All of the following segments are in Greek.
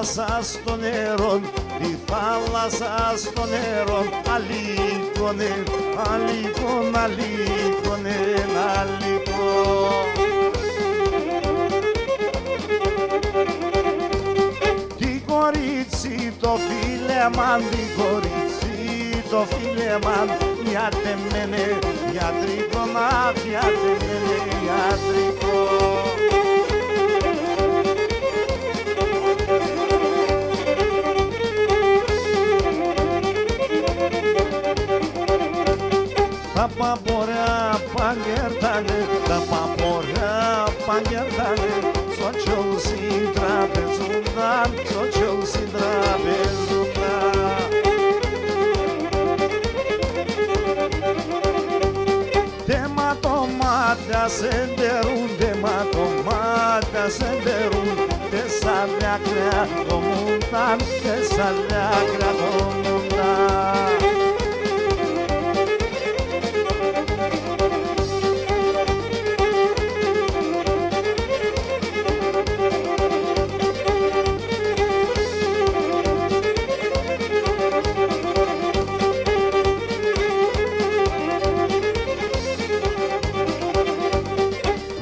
θάλασσα στο νερό, τη θάλασσα στο νερό, αλήκωνε, αλήκον, αλήκωνε, αλήκον. Τι κορίτσι το φίλεμαν, τι κορίτσι το φίλεμαν, μια τεμένε, γιατρικό, μια τεμένε, γιατρικό. Τα παποριά παγερτάνε, τα παποριά παγερτάνε, στο Chelsea τραπεζούνταν, στο Chelsea τραπεζούνταν. Τερματομάτια σεντερούν, τερματομάτια σεντερούν, τεσσάρια κρεατομούνταν, τεσσάρια κρεατομούνταν.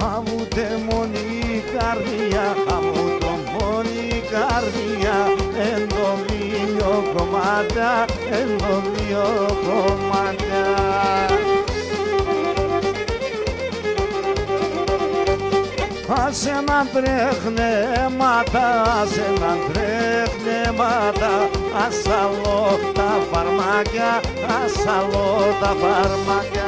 Αμού το μόνη καρδιά, εν το δύο κομμάτια, εν το δύο κομμάτια. Ας έναν τρέχνεματα, ας έναν τρέχνεματα, ας άλλο τα φαρμάκια, ας άλλο τα φαρμάκια.